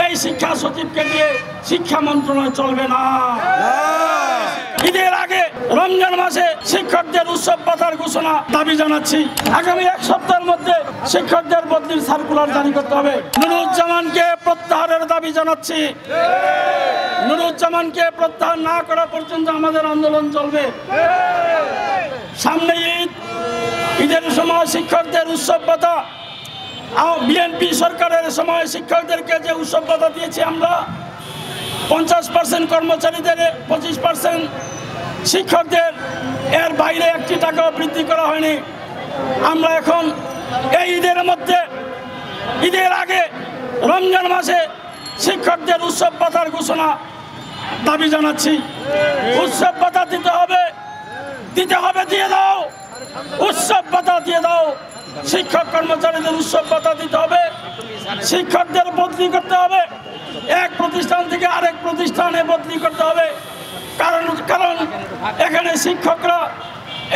এই শিক্ষা সচিবকে দিয়ে শিক্ষা মন্ত্রণালয় চলবে না। ঈদের আগে রমজান মাসে শিক্ষকদের উৎসব ভাতার ঘোষণা দাবি জানাচ্ছি। আগামী এক সপ্তাহের মধ্যে শিক্ষকদের বদলির সার্কুলার জারি করতে হবে। নুরুজ্জামানকে প্রত্যাহারের দাবি জানাচ্ছি। নুরুজ্জামানকে প্রত্যাহার না করা পর্যন্ত আমাদের আন্দোলন চলবে। সামনে ঈদ, ঈদের সময় শিক্ষকদের উৎসব ভাতা, বিএনপি সরকারের সময় শিক্ষকদেরকে যে উৎসব ভাতা দিয়েছি আমরা 50% কর্মচারীদের, 25% শিক্ষকদের, এর বাইরে একটি টাকাও বৃদ্ধি করা হয়নি। আমরা এখন এই ঈদের মধ্যে, ঈদের আগে রমজান মাসে শিক্ষকদের উৎসব ভাতার ঘোষণা দাবি জানাচ্ছি। উৎসব ভাতা দিতে হবে, দিয়ে দাও। উৎসব ভাতা দিয়ে দাও। শিক্ষক কর্মচারীদের উৎসব ভাতা দিতে হবে। শিক্ষকদের বদলি করতে হবে, এক প্রতিষ্ঠান থেকে আরেক প্রতিষ্ঠানে বদলি করতে হবে। কারণ এখানে শিক্ষকরা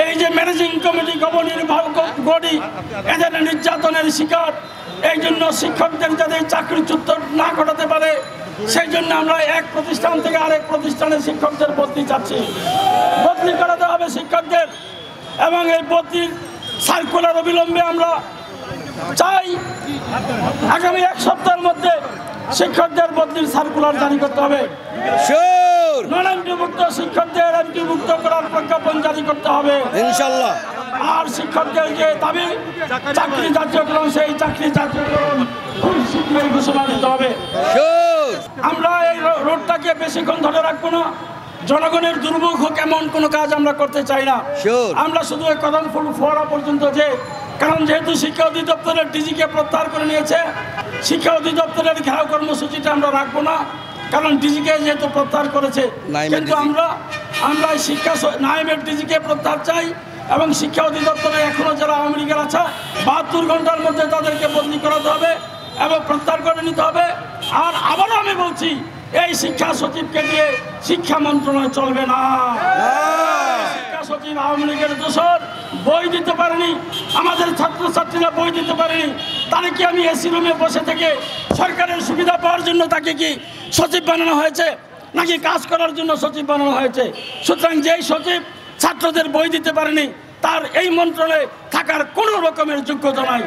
এই যে ম্যানেজিং কমিটি, গভর্নিং বডি, এদের নির্যাতনের শিকার। এই জন্য শিক্ষকদের যাতে চাকরিচ্যুত না ঘটাতে পারে, সেই জন্য আমরা এক প্রতিষ্ঠান থেকে আরেক প্রতিষ্ঠানে শিক্ষকদের বদলি চাচ্ছি। বদলি করাতে হবে শিক্ষকদের, এবং এই বদলির সার্কুলার অবিলম্বে আমরা চাই। আগামী এক সপ্তাহের মধ্যে শিক্ষকদের বদলির সার্কুলার জারি করতে হবে। নন এমপিভুক্ত শিক্ষকদের এমপিভুক্ত করার প্রজ্ঞাপন জারি করতে হবে ইনশাআল্লাহ। আর শিক্ষকদের যে দাবি চাকরি জাতীয়করণ, সেই চাকরি জাতীয়করণ খুব শীঘ্রই ঘোষণা দিতে হবে। আমরা এই রোডটাকে বেশিক্ষণ ধরে রাখবো না। জনগণের দুর্ভোগ হোক এমন কোনো কাজ আমরা করতে চাই না। আমরা শুধু কদম ফুল ফোয়ারা পর্যন্ত কারণ যেহেতু শিক্ষা অধিদপ্তরের ডিজিকে প্রত্যাহার করে নিয়েছে, শিক্ষা অধিদপ্তরের ঘেরাও কর্মসূচিটা আমরা রাখবো না, কারণ ডিজিকে যেহেতু প্রত্যাহার করেছে। কিন্তু আমরা শিক্ষা নায়েবের ডিজিকে প্রত্যাহার চাই, এবং শিক্ষা অধিদপ্তরে এখনো যারা আওয়ামী লীগের আছে 72 ঘন্টার মধ্যে তাদেরকে বদলি করাতে হবে এবং প্রত্যাহার করে নিতে হবে। আর আবারও আমি বলছি, এই শিক্ষা সচিবকে দিয়ে শিক্ষা মন্ত্রণালয় চলবে না। শিক্ষা সচিব আওয়ামী লীগের দোষর, বই দিতে পারেনি, আমাদের ছাত্রছাত্রীরা বই দিতে পারেনি। তাহলে কি আমি এসি রুমে বসে থেকে সরকারের সুবিধা পাওয়ার জন্য তাকে কি সচিব বানানো হয়েছে, নাকি কাজ করার জন্য সচিব বানানো হয়েছে? সুতরাং যেই সচিব ছাত্রদের বই দিতে পারেনি, তার এই মন্ত্রণালয়ে থাকার কোনো রকমের যোগ্যতা নাই।